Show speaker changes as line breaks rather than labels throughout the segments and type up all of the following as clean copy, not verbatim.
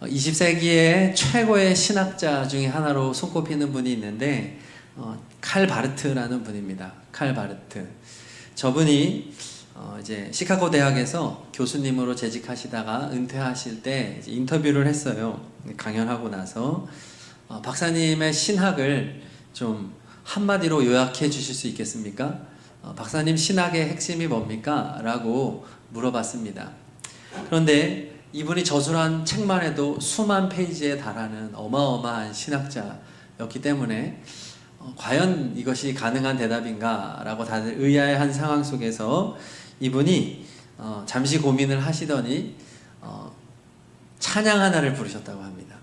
20세기의 최고의 신학자 중에 하나로 손꼽히는 분이 있는데 칼 바르트라는 분입니다. 칼 바르트. 저분이 이제 시카고 대학에서 교수님으로 재직하시다가 은퇴하실 때 이제 인터뷰를 했어요. 강연하고 나서 박사님의 신학을 좀 한마디로 요약해 주실 수 있겠습니까? 박사님 신학의 핵심이 뭡니까? 라고 물어봤습니다. 그런데 이분이 저술한 책만 해도 수만 페이지에 달하는 어마어마한 신학자였기 때문에 과연 이것이 가능한 대답인가? 라고 다들 의아해한 상황 속에서 이분이 잠시 고민을 하시더니 찬양 하나를 부르셨다고 합니다.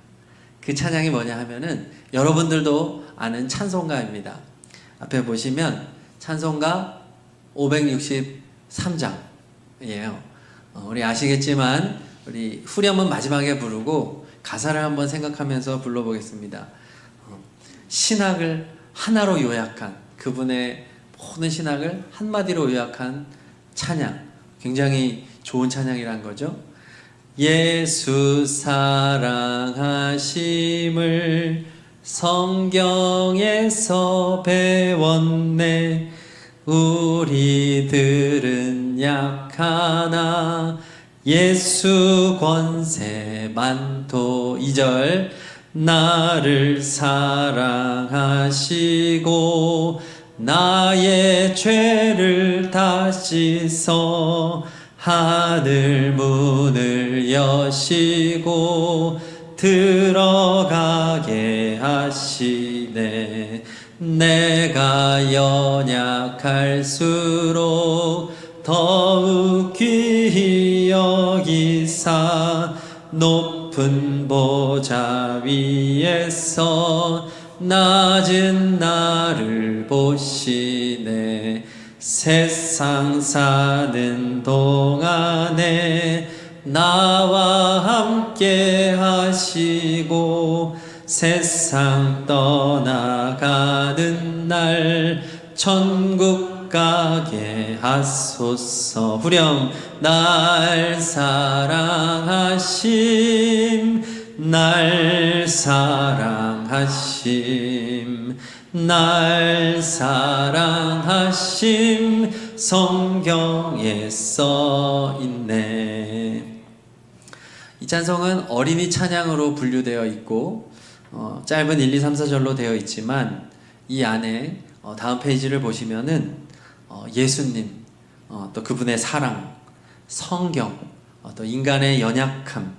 그 찬양이 뭐냐 하면은 여러분들도 아는 찬송가입니다. 앞에 보시면 찬송가 563장이에요. 우리 아시겠지만 우리 후렴은 마지막에 부르고 가사를 한번 생각하면서 불러보겠습니다. 신학을 하나로 요약한, 그분의 모든 신학을 한마디로 요약한 찬양, 굉장히 좋은 찬양이란 거죠. 예수 사랑하심을 성경에서 배웠네. 우리들은 약하나 예수 권세 많도. 2절 나를 사랑하시고 나의 죄를 다 씻어 하늘 문을 여시고 들어가게 하시네. 내가 연약할수록 더욱 귀히 여기사 높은 보좌 위에서 낮은 나를 보시네. 세상 사는 동안에 나와 함께 하시고 세상 떠나가는 날 천국 가게 하소서. 후렴 날 사랑하심 날 사랑하심 날 사랑하심 성경에 써있네. 이 찬송은 어린이 찬양으로 분류되어 있고 짧은 1, 2, 3, 4절로 되어 있지만 이 안에 다음 페이지를 보시면은 예수님, 또 그분의 사랑, 성경, 또 인간의 연약함,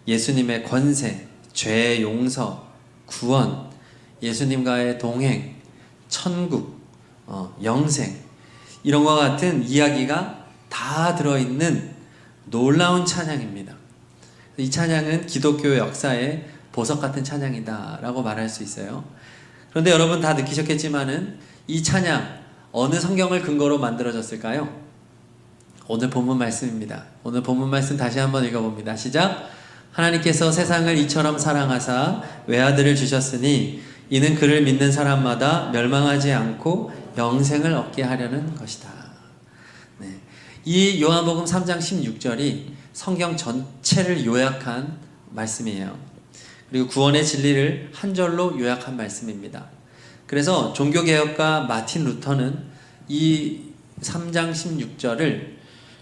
예수님의 권세, 죄의 용서, 구원, 예수님과의 동행, 천국, 영생, 이런 것 같은 이야기가 다 들어있는 놀라운 찬양입니다. 이 찬양은 기독교 역사의 보석 같은 찬양이다 라고 말할 수 있어요. 그런데 여러분 다 느끼셨겠지만은 이 찬양 어느 성경을 근거로 만들어졌을까요? 오늘 본문 말씀입니다. 오늘 본문 말씀 다시 한번 읽어봅니다. 시작. 하나님께서 세상을 이처럼 사랑하사 외아들을 주셨으니 이는 그를 믿는 사람마다 멸망하지 않고 영생을 얻게 하려는 것이다. 네. 이 요한복음 3장 16절이 성경 전체를 요약한 말씀이에요. 그리고 구원의 진리를 한 절로 요약한 말씀입니다. 그래서 종교개혁가 마틴 루터는 이 3장 16절을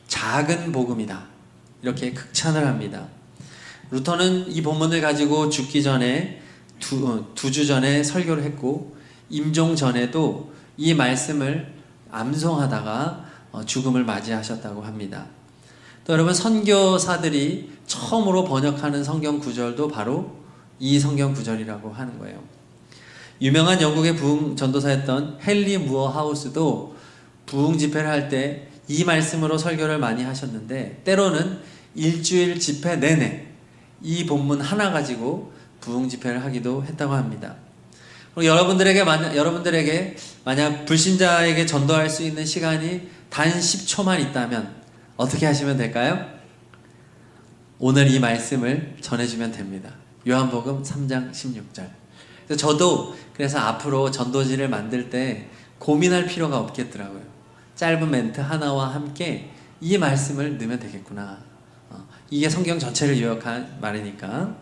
작은 복음이다 이렇게 극찬을 합니다. 루터는 이 본문을 가지고 죽기 전에 두 주 전에 설교를 했고 임종 전에도 이 말씀을 암송하다가 죽음을 맞이하셨다고 합니다. 또 여러분 선교사들이 처음으로 번역하는 성경 구절도 바로 이 성경 구절이라고 하는 거예요. 유명한 영국의 부흥 전도사였던 헨리 무어 하우스도 부흥 집회를 할 때 이 말씀으로 설교를 많이 하셨는데 때로는 일주일 집회 내내 이 본문 하나 가지고 부흥 집회를 하기도 했다고 합니다. 그리고 여러분들에게 만약 불신자에게 전도할 수 있는 시간이 단 10초만 있다면 어떻게 하시면 될까요? 오늘 이 말씀을 전해주면 됩니다. 요한복음 3장 16절. 저도 그래서 앞으로 전도지를 만들 때 고민할 필요가 없겠더라고요. 짧은 멘트 하나와 함께 이 말씀을 넣으면 되겠구나. 이게 성경 전체를 요약한 말이니까.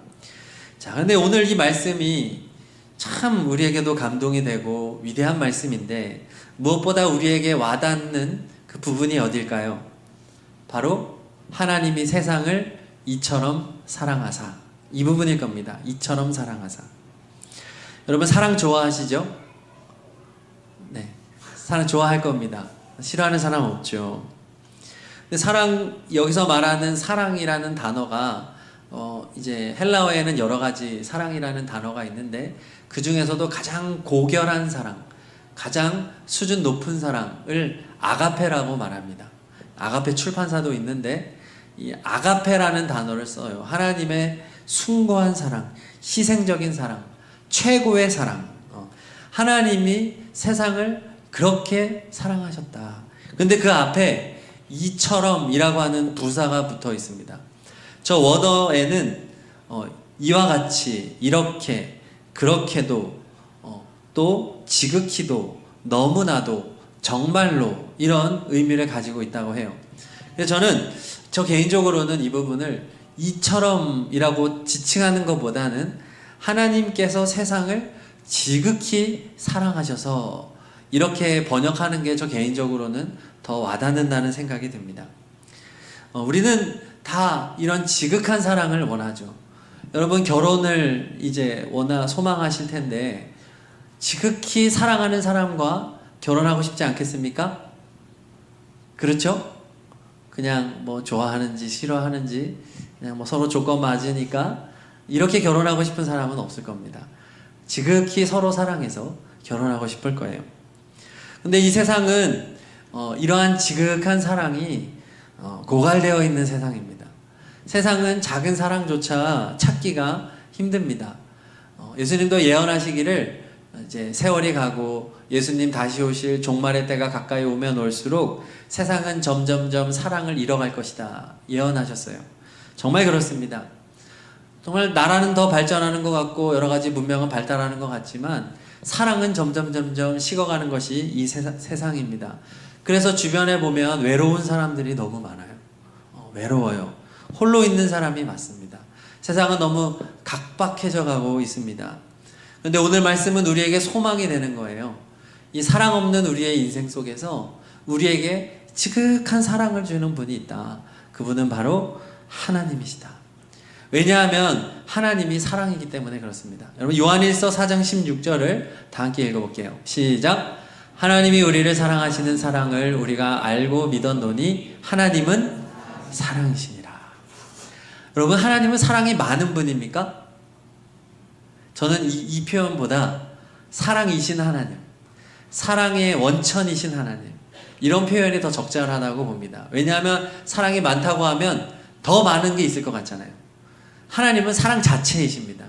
자, 근데 오늘 이 말씀이 참 우리에게도 감동이 되고 위대한 말씀인데 무엇보다 우리에게 와닿는 그 부분이 어딜까요? 바로 하나님이 세상을 이처럼 사랑하사, 이 부분일 겁니다. 이처럼 사랑하사. 여러분 사랑 좋아하시죠? 네, 사랑 좋아할 겁니다. 싫어하는 사람 없죠. 근데 사랑, 여기서 말하는 사랑이라는 단어가 이제 헬라어에는 여러 가지 사랑이라는 단어가 있는데 그 중에서도 가장 고결한 사랑, 가장 수준 높은 사랑을 아가페라고 말합니다. 아가페 출판사도 있는데 이 아가페라는 단어를 써요. 하나님의 숭고한 사랑, 희생적인 사랑, 최고의 사랑. 하나님이 세상을 그렇게 사랑하셨다. 근데 그 앞에 이처럼이라고 하는 부사가 붙어 있습니다. 저 원어에는 이와 같이, 이렇게, 그렇게도, 또 지극히도, 너무나도, 정말로 이런 의미를 가지고 있다고 해요. 그래서 저는 저 개인적으로는 이 부분을 이처럼이라고 지칭하는 것보다는 하나님께서 세상을 지극히 사랑하셔서 이렇게 번역하는 게 저 개인적으로는 더 와닿는다는 생각이 듭니다. 우리는 다 이런 지극한 사랑을 원하죠. 여러분 결혼을 이제 소망하실 텐데 지극히 사랑하는 사람과 결혼하고 싶지 않겠습니까? 그렇죠? 그냥 뭐 좋아하는지 싫어하는지 그냥 뭐 서로 조건 맞으니까 이렇게 결혼하고 싶은 사람은 없을 겁니다. 지극히 서로 사랑해서 결혼하고 싶을 거예요. 근데 이 세상은 이러한 지극한 사랑이 고갈되어 있는 세상입니다. 세상은 작은 사랑조차 찾기가 힘듭니다. 예수님도 예언하시기를 이제 세월이 가고 예수님 다시 오실 종말의 때가 가까이 오면 올수록 세상은 점점점 사랑을 잃어갈 것이다 예언하셨어요. 정말 그렇습니다. 정말 나라는 더 발전하는 것 같고 여러 가지 문명은 발달하는 것 같지만 사랑은 점점 식어가는 것이 이 세상입니다. 그래서 주변에 보면 외로운 사람들이 너무 많아요. 외로워요. 홀로 있는 사람이 많습니다. 세상은 너무 각박해져 가고 있습니다. 그런데 오늘 말씀은 우리에게 소망이 되는 거예요. 이 사랑 없는 우리의 인생 속에서 우리에게 지극한 사랑을 주는 분이 있다. 그분은 바로 하나님이시다. 왜냐하면 하나님이 사랑이기 때문에 그렇습니다. 여러분 요한일서 4장 16절을 다 함께 읽어볼게요. 시작. 하나님이 우리를 사랑하시는 사랑을 우리가 알고 믿었노니 하나님은 사랑이시니라. 여러분 하나님은 사랑이 많은 분입니까? 저는 이 표현보다 사랑이신 하나님, 사랑의 원천이신 하나님, 이런 표현이 더 적절하다고 봅니다. 왜냐하면 사랑이 많다고 하면 더 많은 게 있을 것 같잖아요. 하나님은 사랑 자체이십니다.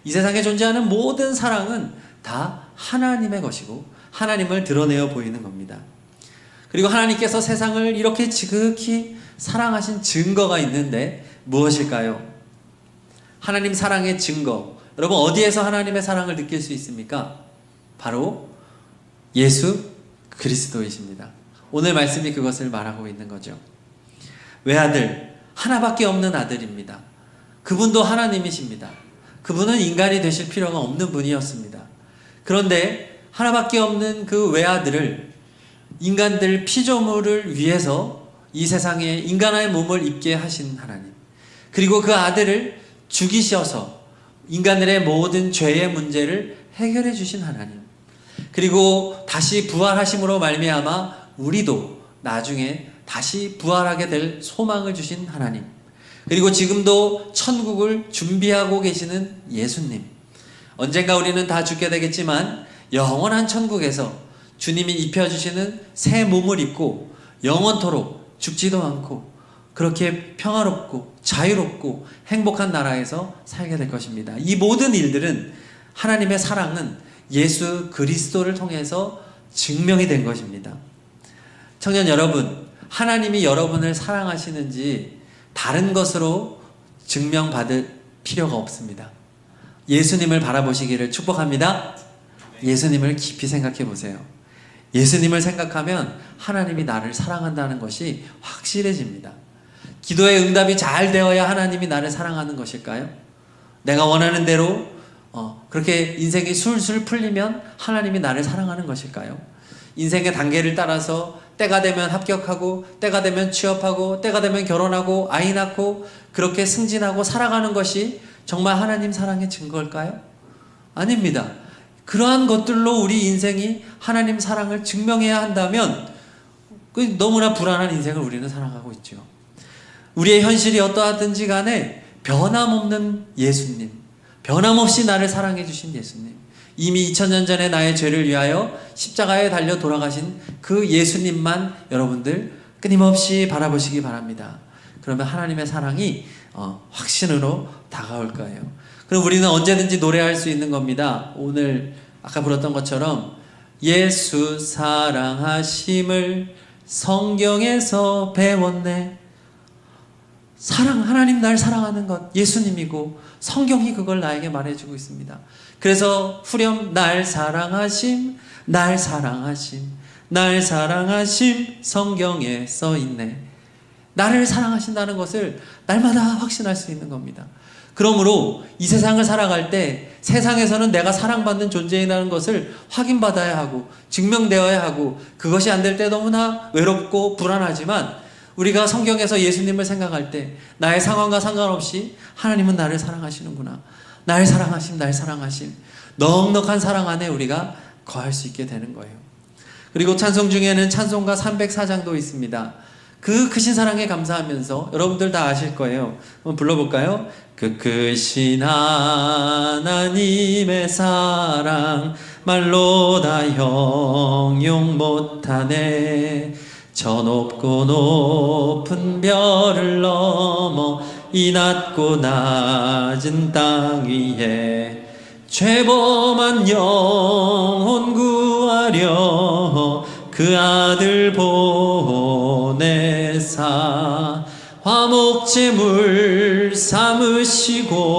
이 세상에 존재하는 모든 사랑은 다 하나님의 것이고 하나님을 드러내어 보이는 겁니다. 그리고 하나님께서 세상을 이렇게 지극히 사랑하신 증거가 있는데 무엇일까요? 하나님 사랑의 증거. 여러분 어디에서 하나님의 사랑을 느낄 수 있습니까? 바로 예수 그리스도이십니다. 오늘 말씀이 그것을 말하고 있는 거죠. 외아들, 하나밖에 없는 아들입니다. 그분도 하나님이십니다. 그분은 인간이 되실 필요가 없는 분이었습니다. 그런데 하나밖에 없는 그 외아들을 인간들 피조물을 위해서 이 세상에 인간의 몸을 입게 하신 하나님, 그리고 그 아들을 죽이셔서 인간들의 모든 죄의 문제를 해결해 주신 하나님, 그리고 다시 부활하심으로 말미암아 우리도 나중에 다시 부활하게 될 소망을 주신 하나님, 그리고 지금도 천국을 준비하고 계시는 예수님. 언젠가 우리는 다 죽게 되겠지만 영원한 천국에서 주님이 입혀주시는 새 몸을 입고 영원토록 죽지도 않고 그렇게 평화롭고 자유롭고 행복한 나라에서 살게 될 것입니다. 이 모든 일들은 하나님의 사랑은 예수 그리스도를 통해서 증명이 된 것입니다. 청년 여러분, 하나님이 여러분을 사랑하시는지 다른 것으로 증명받을 필요가 없습니다. 예수님을 바라보시기를 축복합니다. 예수님을 깊이 생각해 보세요. 예수님을 생각하면 하나님이 나를 사랑한다는 것이 확실해집니다. 기도의 응답이 잘 되어야 하나님이 나를 사랑하는 것일까요? 내가 원하는 대로 그렇게 인생이 술술 풀리면 하나님이 나를 사랑하는 것일까요? 인생의 단계를 따라서 때가 되면 합격하고 때가 되면 취업하고 때가 되면 결혼하고 아이 낳고 그렇게 승진하고 살아가는 것이 정말 하나님 사랑의 증거일까요? 아닙니다. 그러한 것들로 우리 인생이 하나님 사랑을 증명해야 한다면 너무나 불안한 인생을 우리는 살아가고 있죠. 우리의 현실이 어떠하든지 간에 변함없는 예수님, 변함없이 나를 사랑해 주신 예수님, 이미 2000년 전에 나의 죄를 위하여 십자가에 달려 돌아가신 그 예수님만 여러분들 끊임없이 바라보시기 바랍니다. 그러면 하나님의 사랑이 확신으로 다가올 거예요. 그럼 우리는 언제든지 노래할 수 있는 겁니다. 오늘 아까 불렀던 것처럼 예수 사랑하심을 성경에서 배웠네. 하나님 날 사랑하는 것 예수님이고 성경이 그걸 나에게 말해주고 있습니다. 그래서 후렴 날 사랑하심 날 사랑하심 날 사랑하심 성경에 써있네. 나를 사랑하신다는 것을 날마다 확신할 수 있는 겁니다. 그러므로 이 세상을 살아갈 때 세상에서는 내가 사랑받는 존재이라는 것을 확인받아야 하고 증명되어야 하고 그것이 안 될 때 너무나 외롭고 불안하지만 우리가 성경에서 예수님을 생각할 때 나의 상황과 상관없이 하나님은 나를 사랑하시는구나. 날 사랑하심 날 사랑하심 넉넉한 사랑 안에 우리가 거할 수 있게 되는 거예요. 그리고 찬송 중에는 찬송가 304장도 있습니다. 그 크신 사랑에 감사하면서 여러분들 다 아실 거예요. 한번 불러볼까요? 그 크신 하나님의 사랑 말로 다 형용 못하네. 저 높고 높은 별을 넘어 이 낮고 낮은 땅 위에 죄범한 영혼 구하려 그 아들 보내사 화목제물 삼으시고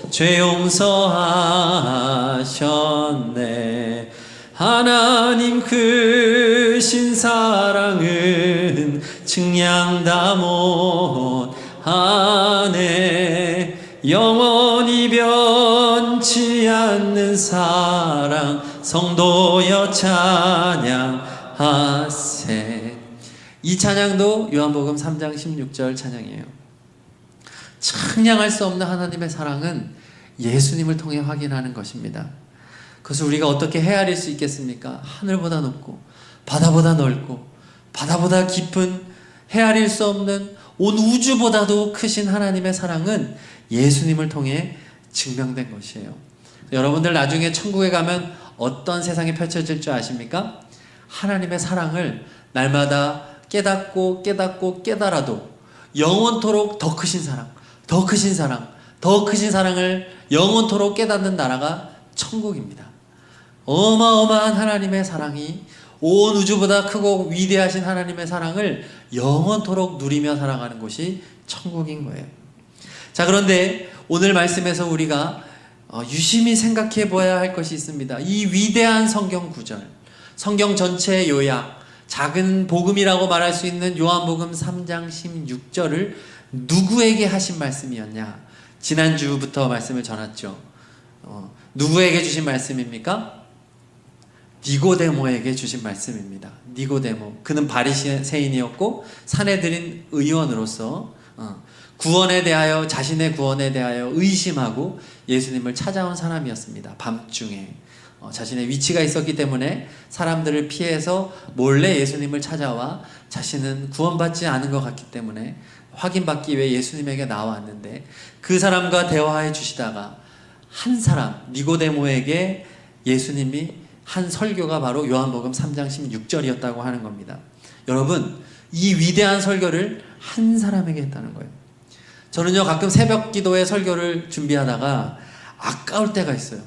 죄 용서하셨네. 하나님 크신 사랑은 측량 못하네. 영원히 변치 않는 사랑 성도여 찬양하세. 이 찬양도 요한복음 3장 16절 찬양이에요. 측량할 수 없는 하나님의 사랑은 예수님을 통해 확인하는 것입니다. 그것을 우리가 어떻게 헤아릴 수 있겠습니까? 하늘보다 높고 바다보다 넓고 바다보다 깊은 헤아릴 수 없는 온 우주보다도 크신 하나님의 사랑은 예수님을 통해 증명된 것이에요. 여러분들 나중에 천국에 가면 어떤 세상이 펼쳐질 줄 아십니까? 하나님의 사랑을 날마다 깨닫고 깨달아도 영원토록 더 크신 사랑, 더 크신 사랑, 더 크신 사랑을 영원토록 깨닫는 나라가 천국입니다. 어마어마한 하나님의 사랑이 온 우주보다 크고 위대하신 하나님의 사랑을 영원토록 누리며 살아가는 곳이 천국인 거예요. 자, 그런데 오늘 말씀에서 우리가 유심히 생각해 보아야 할 것이 있습니다. 이 위대한 성경 구절, 성경 전체의 요약, 작은 복음이라고 말할 수 있는 요한복음 3장 16절을 누구에게 하신 말씀이었냐? 지난주부터 말씀을 전했죠. 누구에게 주신 말씀입니까? 니고데모에게 주신 말씀입니다. 니고데모, 그는 바리새인이었고 사내들인 의원으로서 구원에 대하여, 자신의 구원에 대하여 의심하고 예수님을 찾아온 사람이었습니다. 밤중에 자신의 위치가 있었기 때문에 사람들을 피해서 몰래 예수님을 찾아와 자신은 구원받지 않은 것 같기 때문에 확인받기 위해 예수님에게 나왔는데 그 사람과 대화해 주시다가 한 사람, 니고데모에게 예수님이 한 설교가 바로 요한복음 3장 16절이었다고 하는 겁니다. 여러분, 이 위대한 설교를 한 사람에게 했다는 거예요. 저는요, 가끔 새벽 기도의 설교를 준비하다가 아까울 때가 있어요.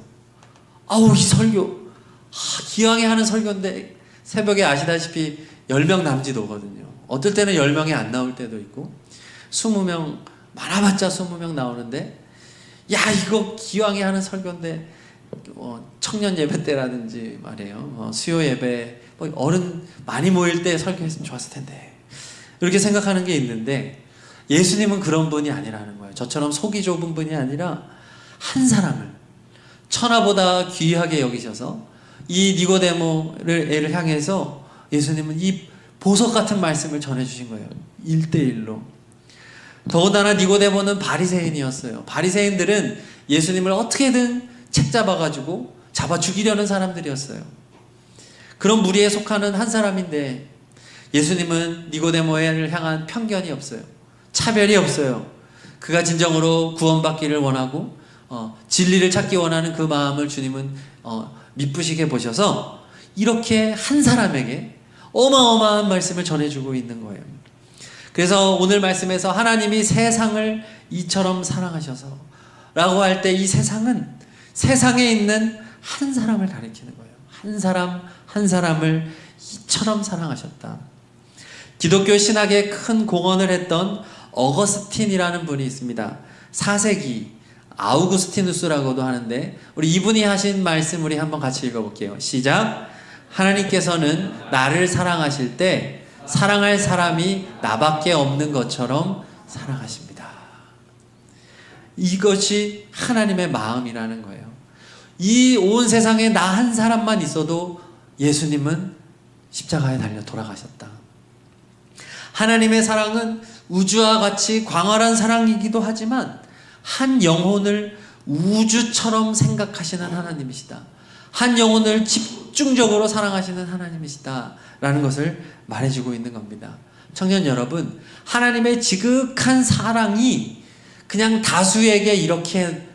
이 설교, 기왕에 하는 설교인데 새벽에 아시다시피 10명 남짓 오거든요. 어떨 때는 10명이 안 나올 때도 있고 20명, 많아봤자 20명 나오는데 이거 기왕에 하는 설교인데 청년 예배 때라든지 말이에요. 수요 예배, 어른 많이 모일 때 설교했으면 좋았을 텐데 이렇게 생각하는 게 있는데 예수님은 그런 분이 아니라는 거예요. 저처럼 속이 좁은 분이 아니라 한 사람을 천하보다 귀하게 여기셔서 이 니고데모를 향해서 예수님은 이 보석 같은 말씀을 전해주신 거예요. 1대1로. 더군다나 니고데모는 바리새인이었어요. 바리새인들은 예수님을 어떻게든 책잡아가지고 잡아 죽이려는 사람들이었어요. 그런 무리에 속하는 한 사람인데 예수님은 니고데모를 향한 편견이 없어요. 차별이 없어요. 그가 진정으로 구원받기를 원하고 진리를 찾기 원하는 그 마음을 주님은 미쁘시게 보셔서 이렇게 한 사람에게 어마어마한 말씀을 전해주고 있는 거예요. 그래서 오늘 말씀에서 하나님이 세상을 이처럼 사랑하셔서 라고 할 때 이 세상은 세상에 있는 한 사람을 가리키는 거예요. 한 사람 한 사람을 이처럼 사랑하셨다. 기독교 신학에 큰 공헌을 했던 어거스틴이라는 분이 있습니다. 4세기 아우구스티누스라고도 하는데 우리 이분이 하신 말씀 우리 한번 같이 읽어볼게요. 시작. 하나님께서는 나를 사랑하실 때 사랑할 사람이 나밖에 없는 것처럼 사랑하십니다. 이것이 하나님의 마음이라는 거예요. 이 온 세상에 나 한 사람만 있어도 예수님은 십자가에 달려 돌아가셨다. 하나님의 사랑은 우주와 같이 광활한 사랑이기도 하지만 한 영혼을 우주처럼 생각하시는 하나님이시다. 한 영혼을 집중적으로 사랑하시는 하나님이시다 라는 것을 말해주고 있는 겁니다. 청년 여러분, 하나님의 지극한 사랑이 그냥 다수에게 이렇게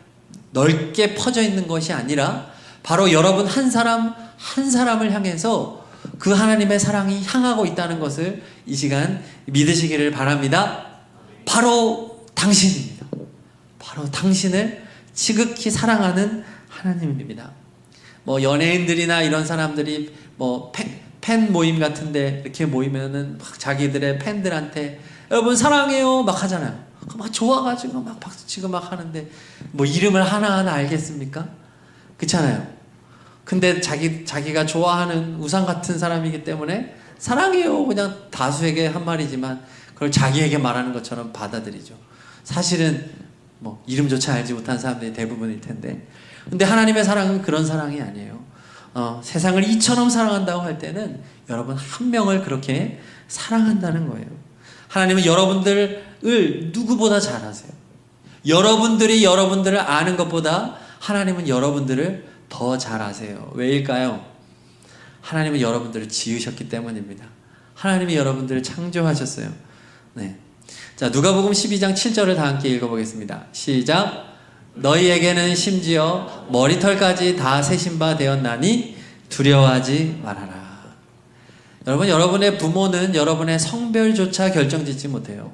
넓게 퍼져 있는 것이 아니라 바로 여러분 한 사람 한 사람을 향해서 그 하나님의 사랑이 향하고 있다는 것을 이 시간 믿으시기를 바랍니다. 바로 당신입니다. 바로 당신을 지극히 사랑하는 하나님입니다. 뭐 연예인들이나 이런 사람들이 뭐 팬 모임 같은데 이렇게 모이면은 막 자기들의 팬들한테 여러분 사랑해요 막 하잖아요. 막 좋아가지고 막 박수치고 막 하는데 뭐 이름을 하나하나 알겠습니까? 그렇잖아요. 근데 자기가 좋아하는 우상 같은 사람이기 때문에 사랑해요 그냥 다수에게 한 말이지만 그걸 자기에게 말하는 것처럼 받아들이죠. 사실은 뭐 이름조차 알지 못한 사람들이 대부분일 텐데, 근데 하나님의 사랑은 그런 사랑이 아니에요. 세상을 이처럼 사랑한다고 할 때는 여러분 한 명을 그렇게 사랑한다는 거예요. 하나님은 여러분들을 누구보다 잘 아세요. 여러분들이 여러분들을 아는 것보다 하나님은 여러분들을 더 잘 아세요. 왜일까요? 하나님은 여러분들을 지으셨기 때문입니다. 하나님이 여러분들을 창조하셨어요. 네. 자, 누가복음 12장 7절을 다 함께 읽어보겠습니다. 시작. 너희에게는 심지어 머리털까지 다 세신 바 되었나니 두려워하지 말아라. 여러분, 여러분의 부모는 여러분의 성별조차 결정짓지 못해요.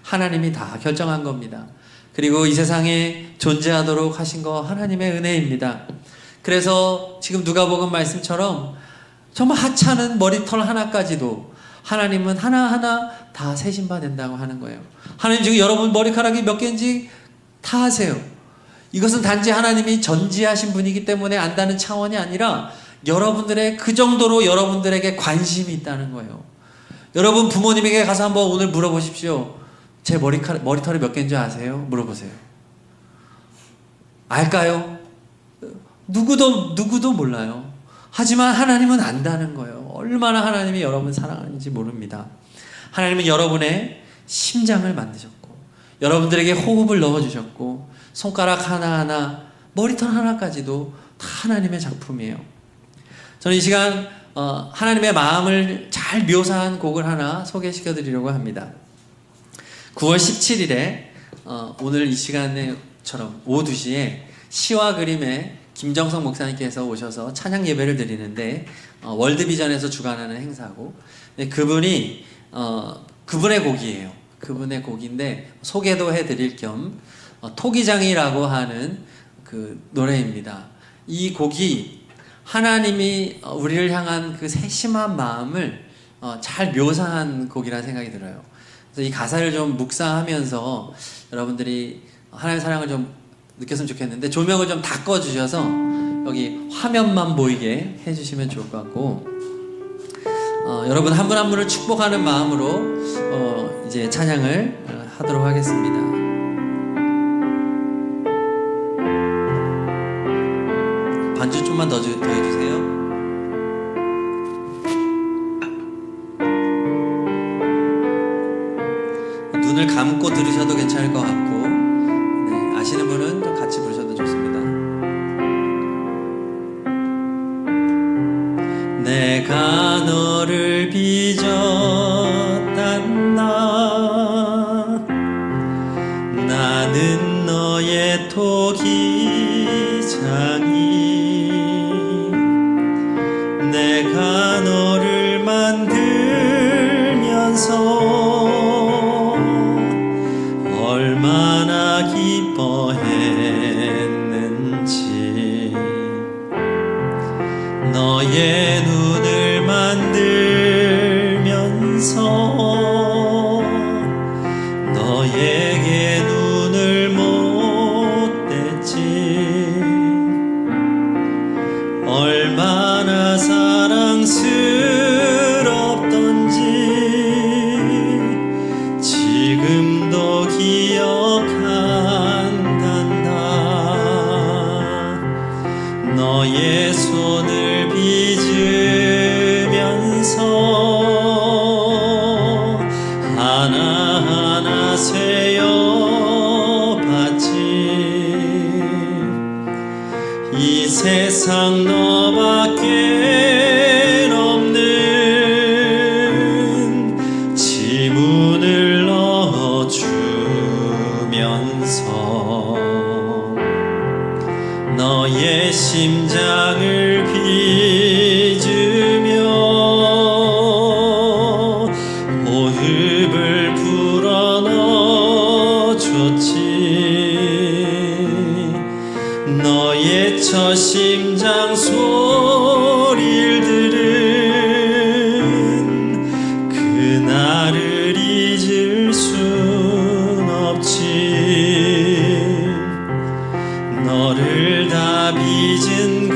하나님이 다 결정한 겁니다. 그리고 이 세상에 존재하도록 하신 거 하나님의 은혜입니다. 그래서 지금 누가복음 말씀처럼 정말 하찮은 머리털 하나까지도 하나님은 하나하나 다 세신 바 된다고 하는 거예요. 하나님 지금 여러분 머리카락이 몇 개인지 다 아세요. 이것은 단지 하나님이 전지하신 분이기 때문에 안다는 차원이 아니라 여러분들의 그 정도로 여러분들에게 관심이 있다는 거예요. 여러분 부모님에게 가서 한번 오늘 물어보십시오. 제 머리털이 몇 개인 줄 아세요? 물어보세요. 알까요? 누구도 몰라요. 하지만 하나님은 안다는 거예요. 얼마나 하나님이 여러분 사랑하는지 모릅니다. 하나님은 여러분의 심장을 만드셨고 여러분들에게 호흡을 넣어주셨고 손가락 하나하나 머리털 하나까지도 다 하나님의 작품이에요. 저는 이 시간 하나님의 마음을 잘 묘사한 곡을 하나 소개시켜 드리려고 합니다. 9월 17일에 오늘 이 시간처럼 오후 2시에 시와 그림의 김정석 목사님께서 오셔서 찬양 예배를 드리는데 월드비전에서 주관하는 행사고, 그분이 그분의 곡이에요. 그분의 곡인데 소개도 해드릴 겸 토기장이라고 하는 그 노래입니다. 이 곡이 하나님이 우리를 향한 그 세심한 마음을 잘 묘사한 곡이라는 생각이 들어요. 그래서 이 가사를 좀 묵상하면서 여러분들이 하나님의 사랑을 좀 느꼈으면 좋겠는데 조명을 좀 다 꺼주셔서 여기 화면만 보이게 해주시면 좋을 것 같고, 여러분 한 분 한 분을 축복하는 마음으로 이제 찬양을 하도록 하겠습니다. 반주 좀만 더 해주세요. 눈을 감고 들으셔도 괜찮을 것 같고, 네, 아시는 분은 좀 같이 부르셔도 좋습니다. 내가 너를 빚었단다. 나는 너의 토기장이. 내가 너를 만들면서 얼마나 기뻐했는지. 너의 눈을 만들면서 너에게 눈을 못 댔지. 얼마나 사랑스럽던지 지금도 기억한단다. 너의 손을 빚으면서 하나하나 세어봤지. 이 세상 너밖에 없는 지문을 넣어주면서 너의 심장을 빚으며 호흡을 불어넣어줬지. 너의 첫 심장 소리를 들은 그날을 잊을 순 없지. 너를 다 빚은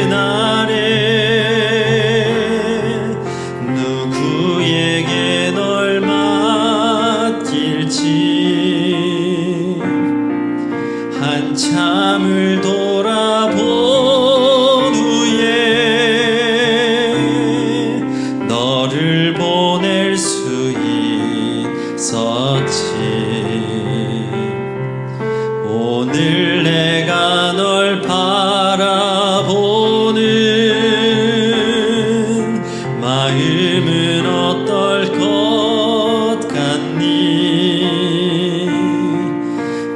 그날에 누구에게 널 맡길지. 한참을 돌아본 후에 너를 보낼 수 있었지. 오늘 내가 널 바라보는 마음은 어떨 것 같니?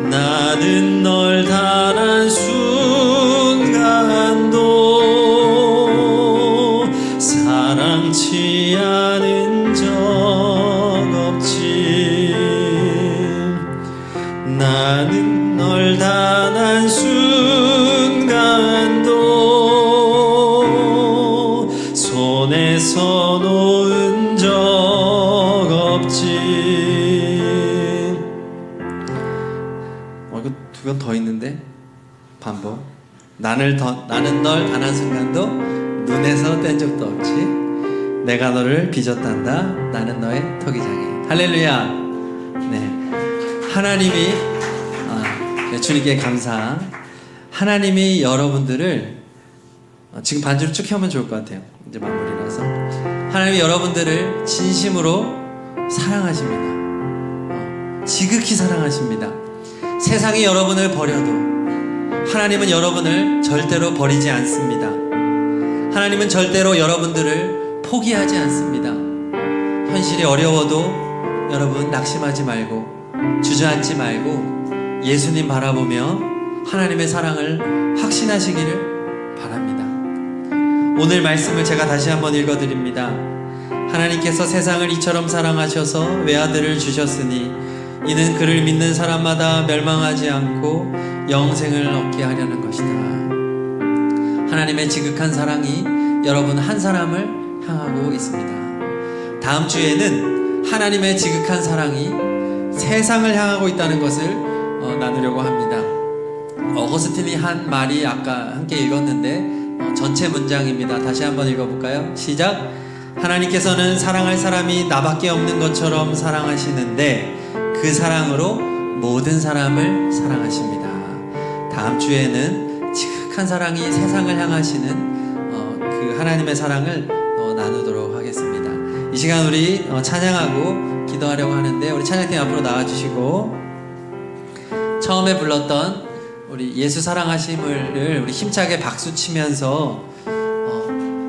나는 널 단 한 순간도 사랑치 않은 적 없지. 나는 널 단 한 순간도 손에서 놓은 적 없지. 이거 두 번 더 있는데 반복. 나는 널 단 한 순간도 눈에서 뗀 적도 없지. 내가 너를 빚었단다. 나는 너의 토기장이. 할렐루야. 네, 하나님이 네, 주님께 감사. 하나님이 여러분들을 지금 반주를 쭉 켜면 좋을 것 같아요. 이제 마무리라서. 하나님이 여러분들을 진심으로 사랑하십니다. 지극히 사랑하십니다. 세상이 여러분을 버려도 하나님은 여러분을 절대로 버리지 않습니다. 하나님은 절대로 여러분들을 포기하지 않습니다. 현실이 어려워도 여러분 낙심하지 말고 주저앉지 말고 예수님 바라보며 하나님의 사랑을 확신하시기를 바랍니다. 오늘 말씀을 제가 다시 한번 읽어드립니다. 하나님께서 세상을 이처럼 사랑하셔서 외아들을 주셨으니 이는 그를 믿는 사람마다 멸망하지 않고 영생을 얻게 하려는 것이다. 하나님의 지극한 사랑이 여러분 한 사람을 향하고 있습니다. 다음 주에는 하나님의 지극한 사랑이 세상을 향하고 있다는 것을 나누려고 합니다. 어거스틴이 한 말이 아까 함께 읽었는데 전체 문장입니다. 다시 한번 읽어볼까요? 시작. 하나님께서는 사랑할 사람이 나밖에 없는 것처럼 사랑하시는데 그 사랑으로 모든 사람을 사랑하십니다. 다음 주에는 지극한 택한 사랑이 세상을 향하시는 그 하나님의 사랑을 나누도록 하겠습니다. 이 시간 우리 찬양하고 기도하려고 하는데, 우리 찬양팀 앞으로 나와주시고, 처음에 불렀던 우리 예수 사랑하심을 우리 힘차게 박수 치면서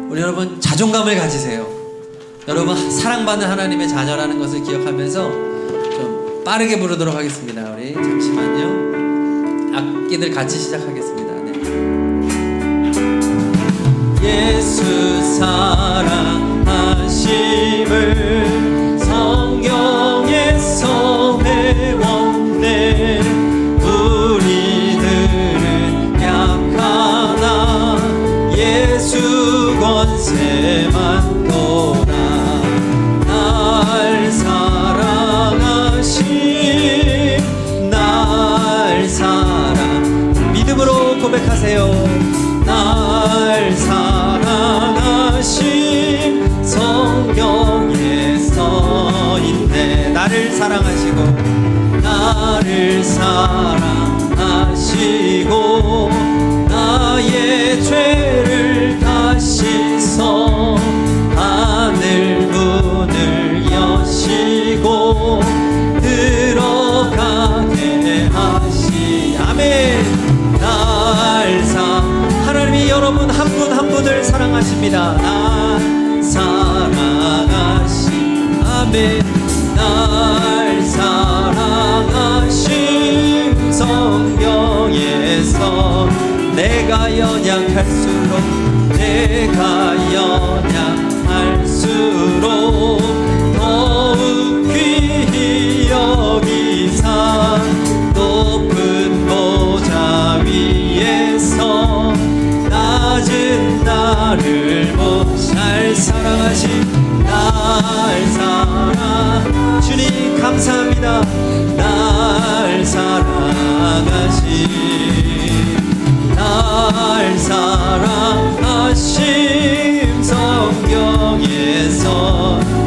우리 여러분 자존감을 가지세요. 여러분 사랑받는 하나님의 자녀라는 것을 기억하면서 좀 빠르게 부르도록 하겠습니다. 우리 잠시만요. 악기들 같이 시작하겠습니다. 네. 예수 사랑하심을 성경에서 배웠네. 우리들은 약하나 예수 권세만 도다. 날 사랑하심, 날 사랑, 믿음으로 고백하세요. 날 사랑하심, 성경에 써있네. 나를 사랑하시고, 나를 사랑하시고, 나의 죄를 다 씻어 하늘 문을 여시고 들어가게 하시. 아멘. 하나님이 여러분 한 분 한 분을 사랑하십니다. 날 사랑하심. 아멘. 날 사랑하심, 성경에서 내가 연약할수록, 내가 연약할수록 더욱 귀히 여기사 높은 보좌 위에서 낮은 나를 잘 사랑하신, 날 사랑, 주님 감사합니다. 날 사랑하신, 날 사랑하심, 성경에서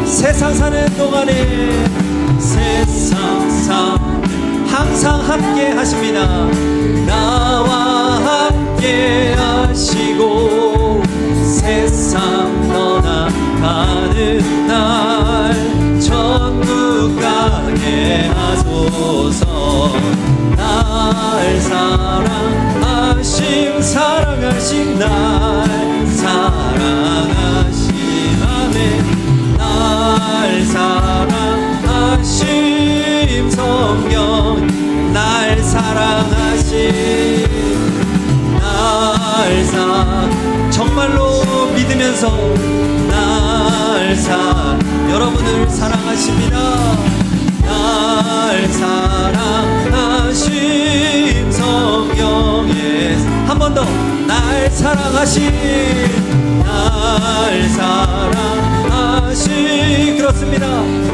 세상 사는 동안에 세상 항상 함께 하십니다. 나와 함께 하시고 세상 떠나가는 날 천국 가게 하소서. 날 사랑하심, 사랑하심, 날 사랑하심. 아멘. 날 사랑하심, 성경 날 사랑하심, 날 정말로 믿으면서 날 여러분을 사랑하십니다. 날 사랑하심, 성경에 한 번 더 날 사랑하심, 날 사랑하심. 그렇습니다.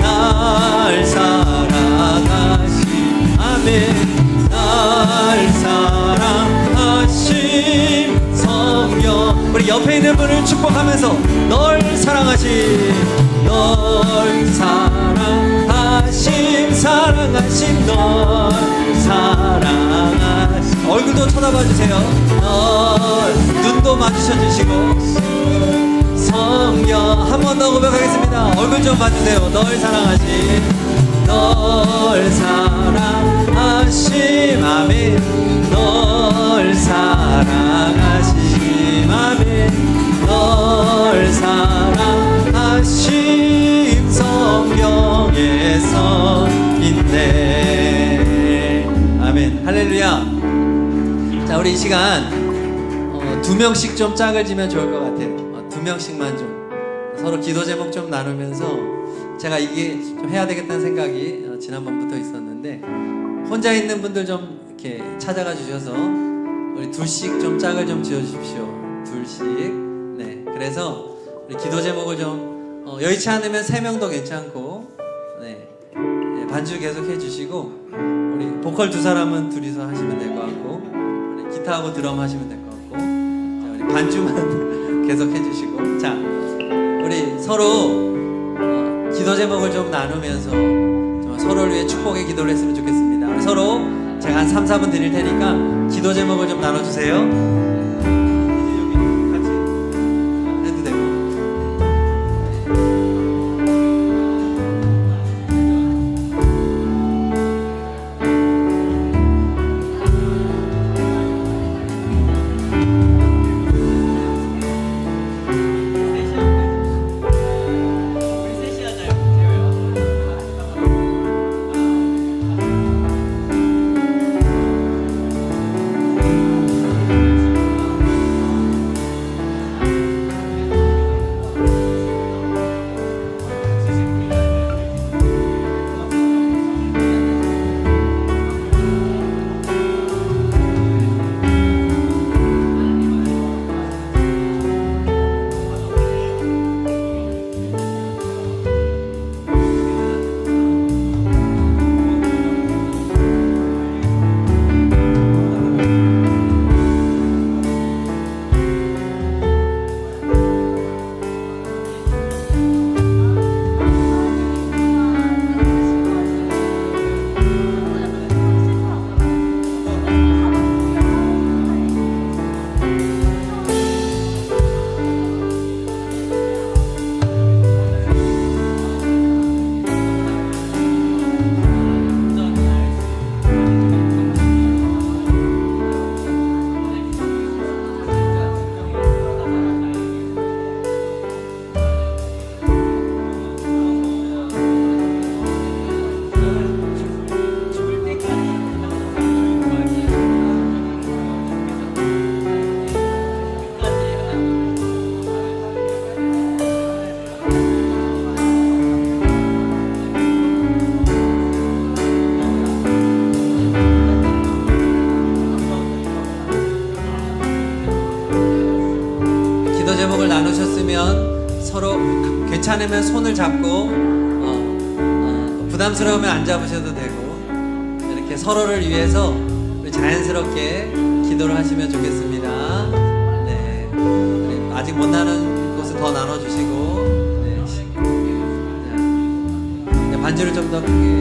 날 사랑하심. 아멘. 날 사랑하심, 성경. 우리 옆에 있는 분을 축복하면서 널 사랑하심, 널 사랑하심, 사랑하심, 널 사랑하심. 얼굴도 쳐다봐 주세요. 눈도 마주쳐 주시고, 성경 한 번 더 고백하겠습니다. 얼굴 좀 봐주세요. 널 사랑하심, 널 사랑하심. 아멘. 널 사랑하심. 아멘. 널 사랑하심, 성경에서 있네. 아멘. 할렐루야. 자, 우리 이 시간 2명씩 좀 짝을 지면 좋을 것 같아요. 2명씩만 좀 서로 기도 제목 좀 나누면서, 제가 이게 좀 해야 되겠다는 생각이 지난번부터 있었는데, 혼자 있는 분들 좀 이렇게 찾아가 주셔서 우리 둘씩 좀 짝을 좀 지어 주십시오. 둘씩. 네. 그래서 우리 기도 제목을 좀 여의치 않으면 3명도 괜찮고, 네. 네. 반주 계속 해주시고, 우리 보컬 2사람은 둘이서 하시면 될 것 같고, 우리 기타하고 드럼 하시면 될 것 같고, 자, 우리 반주만 계속 해주시고, 자, 우리 서로 기도 제목을 좀 나누면서 좀 서로를 위해 축복의 기도를 했으면 좋겠습니다. 우리 서로 제가 한 3, 4분 드릴 테니까 기도 제목을 좀 나눠주세요. 이제 여기 같이 해도 되고. 기도 제목을 나누셨으면 서로 괜찮으면 손을 잡고 부담스러우면 안 잡으셔도 되고 이렇게 서로를 위해서 우리 자연스럽게 기도를 하시면 좋겠습니다. 네, 아직 못 나눈 곳은 더 나눠주시고 네, 반주를 좀 더 크게.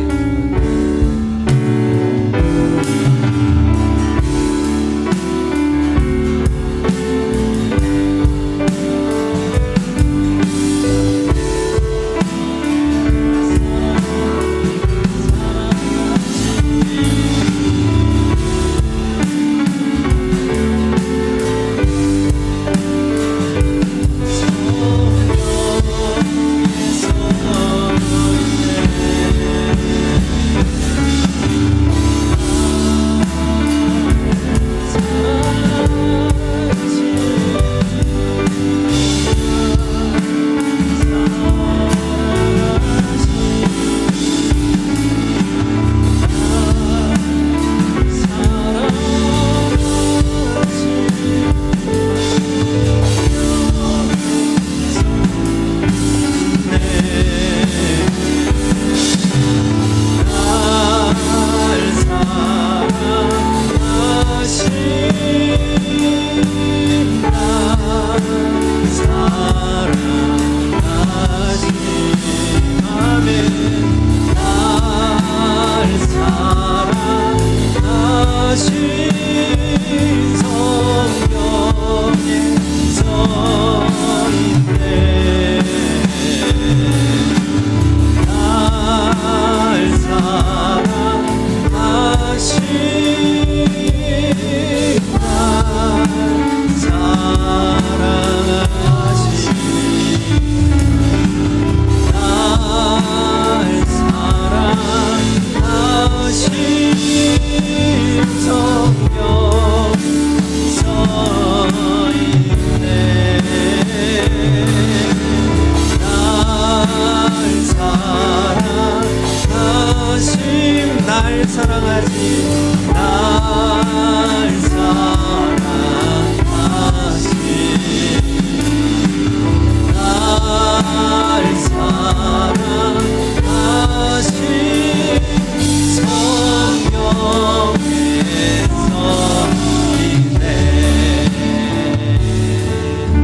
날 사랑하지 날